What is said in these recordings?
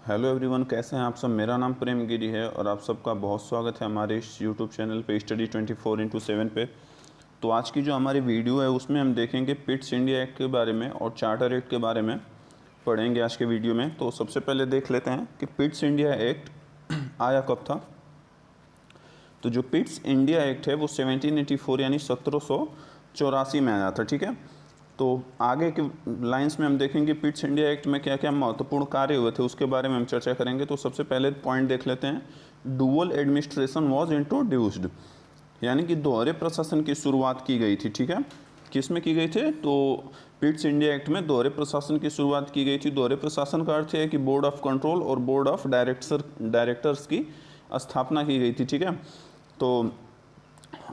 Hello everyone, कैसे हैं आप सब। मेरा नाम प्रेम गिरी है और आप सबका बहुत स्वागत है हमारे इस यूट्यूब चैनल पे स्टडी 24x7 पे। तो आज की जो हमारी वीडियो है उसमें हम देखेंगे पिट्स इंडिया एक्ट के बारे में और चार्टर एक्ट के बारे में पढ़ेंगे आज के वीडियो में। तो सबसे पहले देख लेते हैं कि पिट्स इंडिया एक्ट आया कब था। तो जो पिट्स इंडिया एक्ट है वो 1784 यानी 1784 में आया था। ठीक है, तो आगे के लाइंस में हम देखेंगे पिट्स इंडिया एक्ट में क्या क्या महत्वपूर्ण कार्य हुए थे उसके बारे में हम चर्चा करेंगे। तो सबसे पहले पॉइंट देख लेते हैं, डुअल एडमिनिस्ट्रेशन वाज इंट्रोड्यूस्ड, यानी कि दोहरे प्रशासन की शुरुआत की गई थी। ठीक है, किस में की गई थी? तो पिट्स इंडिया एक्ट में दोहरे प्रशासन की शुरुआत की गई थी। दोहरे प्रशासन का अर्थ है कि बोर्ड ऑफ कंट्रोल और बोर्ड ऑफ डायरेक्टर्स की स्थापना की गई थी। ठीक है, तो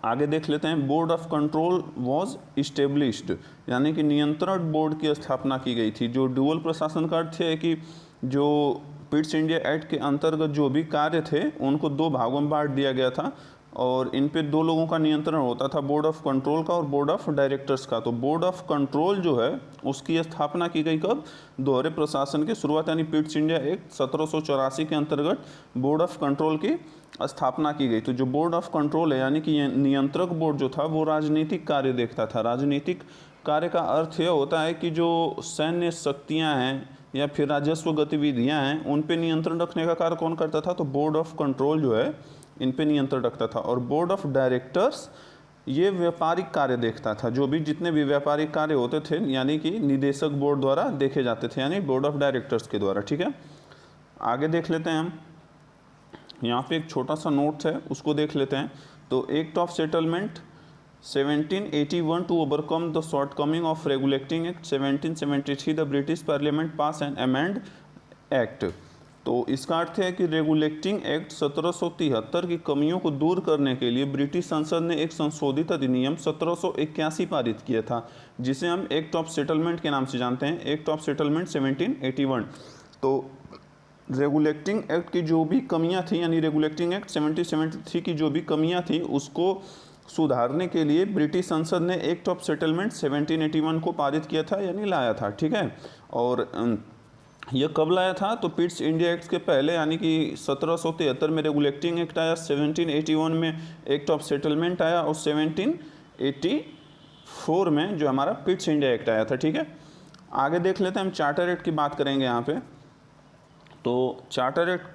आगे देख लेते हैं, board of control was established, यानी कि नियंत्रण बोर्ड की स्थापना की गई थी। जो डुअल प्रशासन का अर्थ है कि जो पिट्स इंडिया एक्ट के अंतर्गत जो भी कार्य थे उनको दो भागों में बांट दिया गया था और इन पे दो लोगों का नियंत्रण होता था, बोर्ड ऑफ कंट्रोल का और बोर्ड ऑफ डायरेक्टर्स का। तो बोर्ड ऑफ कंट्रोल जो है उसकी स्थापना की गई कब? दोहरे प्रशासन की शुरुआत, यानी पिट्स इंडिया एक्ट 1784 के अंतर्गत बोर्ड ऑफ कंट्रोल की स्थापना की गई। तो जो बोर्ड ऑफ कंट्रोल है यानी कि नियंत्रक बोर्ड जो था वो राजनीतिक कार्य देखता था। राजनीतिक कार्य का अर्थ यह होता है कि जो सैन्य शक्तियां हैं या फिर राजस्व गतिविधियां हैं उन पे नियंत्रण रखने का कार्य कौन करता था? तो बोर्ड ऑफ कंट्रोल जो है इन पे नियंत्रण रखता था। और बोर्ड ऑफ डायरेक्टर्स ये व्यापारिक कार्य देखता था, जो भी जितने भी व्यापारिक कार्य होते थे यानी कि निदेशक बोर्ड द्वारा देखे जाते थे, यानी बोर्ड ऑफ डायरेक्टर्स के द्वारा। ठीक है, आगे देख लेते हैं हम, यहाँ पे एक छोटा सा नोट है उसको देख लेते हैं। तो act of settlement 1781 to overcome the shortcoming of regulating act 1773 the British parliament pass and amend act. तो इसका अर्थ है कि रेगुलेटिंग एक्ट 1773 की कमियों को दूर करने के लिए ब्रिटिश संसद ने एक संशोधित अधिनियम 1781 पारित किया था, जिसे हम एक्ट ऑफ सेटलमेंट के नाम से जानते हैं, एक्ट ऑफ सेटलमेंट 1781। तो रेगुलेटिंग एक्ट की जो भी कमियां थी, यानी रेगुलेटिंग एक्ट 1773 की जो भी कमियां थी उसको सुधारने के लिए ब्रिटिश संसद ने एक्ट ऑफ सेटलमेंट 1781 को पारित किया था, यानी लाया था। ठीक है, और यह कब लाया था? तो पिट्स इंडिया एक्ट के पहले, यानी कि 1773 में रेगुलेटिंग एक्ट आया, 1781 में एक्ट ऑफ सेटलमेंट आया और 1784 में जो हमारा पिट्स इंडिया एक्ट आया था। ठीक है, आगे देख लेते हैं, हम चार्टर एक्ट की बात करेंगे यहाँ पे। तो चार्टर एक्ट,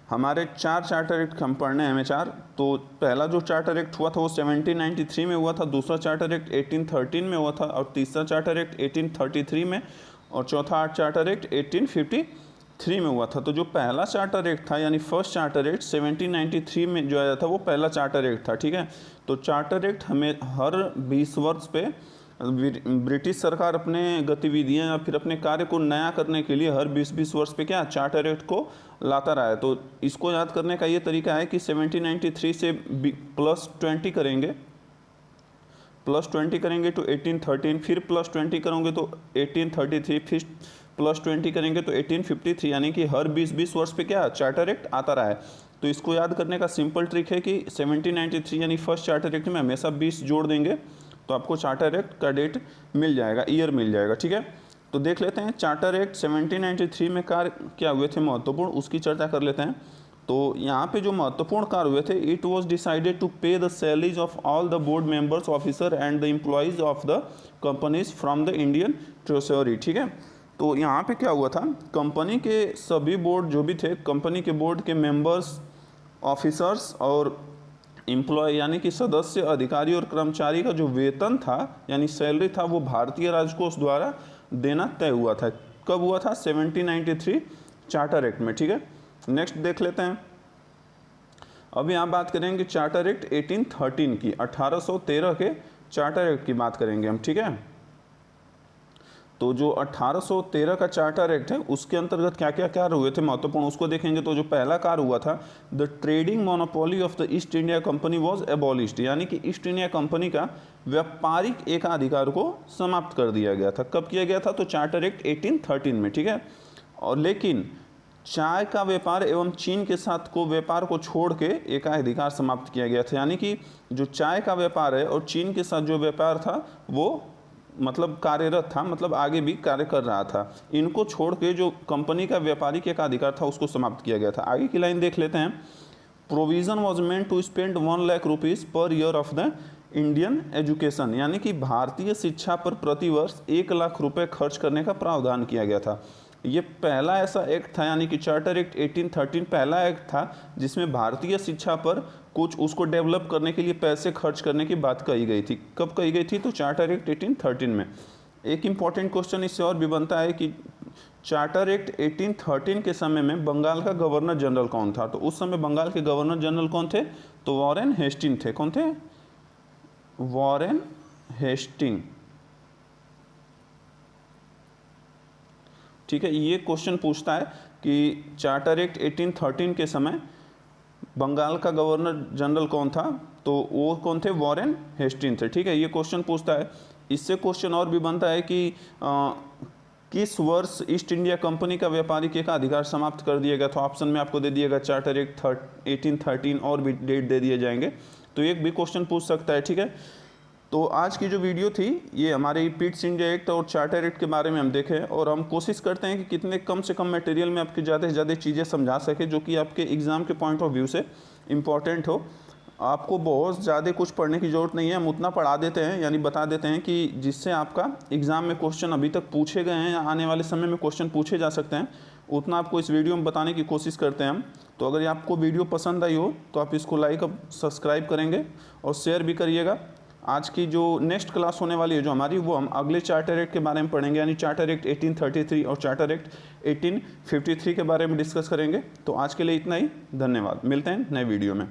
हमारे चार चार्टर एक्ट हम पढ़ने हैं हमें चार। तो पहला जो चार्टर एक्ट हुआ था वो 1793 में हुआ था, दूसरा चार्टर एक्ट 1813 में हुआ था और तीसरा चार्टर एक्ट 1833 में और चौथा चार्टर एक्ट 1853 में हुआ था। तो जो पहला चार्टर एक्ट था यानी फर्स्ट चार्टर एक्ट 1793 में जो आया था वो पहला चार्टर एक्ट था। ठीक है, तो चार्टर एक्ट हमें हर 20 वर्ष पे ब्रिटिश सरकार अपने गतिविधियां या फिर अपने कार्य को नया करने के लिए हर 20-20 वर्ष पे क्या चार्टर एक्ट को लाता रहा है। तो इसको याद करने का ये तरीका है कि 1793 से +20 करेंगे, +20 करेंगे तो 1813, फिर +20 करोगे तो 1833, फिर +20 करेंगे तो 1853, यानी कि हर 20-20 वर्ष पे क्या चार्टर एक्ट आता रहा है। तो इसको याद करने का सिंपल ट्रिक है कि 1793 यानी फर्स्ट चार्टर एक्ट में हमेशा 20 जोड़ देंगे तो आपको चार्टर एक्ट का डेट मिल जाएगा, ईयर मिल जाएगा। ठीक है, तो देख लेते हैं चार्टर एक्ट 1793 में कार्य क्या हुए थे महत्वपूर्ण, उसकी चर्चा कर लेते हैं। तो यहाँ पे जो महत्वपूर्ण कार्य हुए थे, इट वॉज डिसाइडेड टू पे the salaries of all the board members, officer and the employees of the companies from the Indian treasury. ठीक है, तो यहाँ पे क्या हुआ था, कंपनी के सभी बोर्ड जो भी थे, कंपनी के बोर्ड के मेंबर्स, ऑफिसर्स और एम्प्लॉय यानी कि सदस्य, अधिकारी और कर्मचारी का जो वेतन था यानी सैलरी था वो भारतीय राजकोष द्वारा देना तय हुआ था। कब हुआ था? 1793 चार्टर एक्ट में। ठीक है, नेक्स्ट देख लेते हैं। अभी आप बात करेंगे चार्टर एक्ट 1813 की, 1813 के चार्टर एक्ट की बात करेंगे हम। ठीक है, तो जो 1813 का चार्टर एक्ट है उसके अंतर्गत क्या क्या कार्य हुए थे महत्वपूर्ण उसको देखेंगे। तो जो पहला कार्य हुआ था, the trading monopoly of the east India company was abolished, यानी कि ईस्ट इंडिया कंपनी का व्यापारिक एकाधिकार को समाप्त कर दिया गया था। कब किया गया था? तो चार्टर एक्ट 1813 में। ठीक है, और लेकिन चाय का व्यापार एवं चीन के साथ को व्यापार को छोड़ के एकाधिकार समाप्त किया गया था, यानी कि जो चाय का व्यापार है और चीन के साथ जो व्यापार था वो मतलब कार्यरत था, मतलब आगे भी कार्य कर रहा था। इनको छोड़ के जो कंपनी का व्यापारिक एक अधिकार था उसको समाप्त किया गया था। आगे की लाइन देख लेते हैं। Provision was meant to spend 1 lakh rupees per year of the Indian education, यानी कि भारतीय शिक्षा पर प्रतिवर्ष 1 लाख रुपए खर्च करने का प्रावधान किया गया था। ये पहला ऐसा एक्ट था, यानी कि चार्टर एक्ट 1813 पहला एक्ट था जिसमें भारतीय शिक्षा पर कुछ उसको डेवलप करने के लिए पैसे खर्च करने की बात कही गई थी। कब कही गई थी? तो चार्टर एक्ट 1813 में। एक इम्पॉर्टेंट क्वेश्चन इससे और भी बनता है कि चार्टर एक्ट 1813 के समय में बंगाल का गवर्नर जनरल कौन था? तो उस समय बंगाल के गवर्नर जनरल कौन थे? तो वॉरेन हेस्टिंग थे। कौन थे? Warren Hasting. ठीक है, ये क्वेश्चन पूछता है कि चार्टर एक्ट 1813 के समय बंगाल का गवर्नर जनरल कौन था? तो वो कौन थे? वॉरेन हेस्टिंग थे। ठीक है, ये क्वेश्चन पूछता है। इससे क्वेश्चन और भी बनता है कि किस वर्ष ईस्ट इंडिया कंपनी का व्यापारिक एक अधिकार समाप्त कर दिया गया? तो ऑप्शन में आपको दे दिएगा चार्टर एक्ट 1813 और भी डेट दे दिए जाएंगे, तो एक भी क्वेश्चन पूछ सकता है। ठीक है, तो आज की जो वीडियो थी ये हमारे पिट्स इंडिया एक्ट और चार्टर एक्ट के बारे में हम देखें, और हम कोशिश करते हैं कि कितने कम से कम मटेरियल में आपके ज़्यादा से ज़्यादा चीज़ें समझा सके जो कि आपके एग्ज़ाम के पॉइंट ऑफ व्यू से इम्पॉर्टेंट हो। आपको बहुत ज़्यादा कुछ पढ़ने की ज़रूरत नहीं है, हम उतना पढ़ा देते हैं, यानी बता देते हैं कि जिससे आपका एग्ज़ाम में क्वेश्चन अभी तक पूछे गए हैं या आने वाले समय में क्वेश्चन पूछे जा सकते हैं, उतना आपको इस वीडियो में बताने की कोशिश करते हैं हम। तो अगर आपको वीडियो पसंद आई हो तो आप इसको लाइक और सब्सक्राइब करेंगे और शेयर भी करिएगा। आज की जो नेक्स्ट क्लास होने वाली है जो हमारी, वो हम अगले चार्टर एक्ट के बारे में पढ़ेंगे, यानी चार्टर एक्ट 1833 और चार्टर एक्ट 1853 के बारे में डिस्कस करेंगे। तो आज के लिए इतना ही, धन्यवाद। मिलते हैं नए वीडियो में।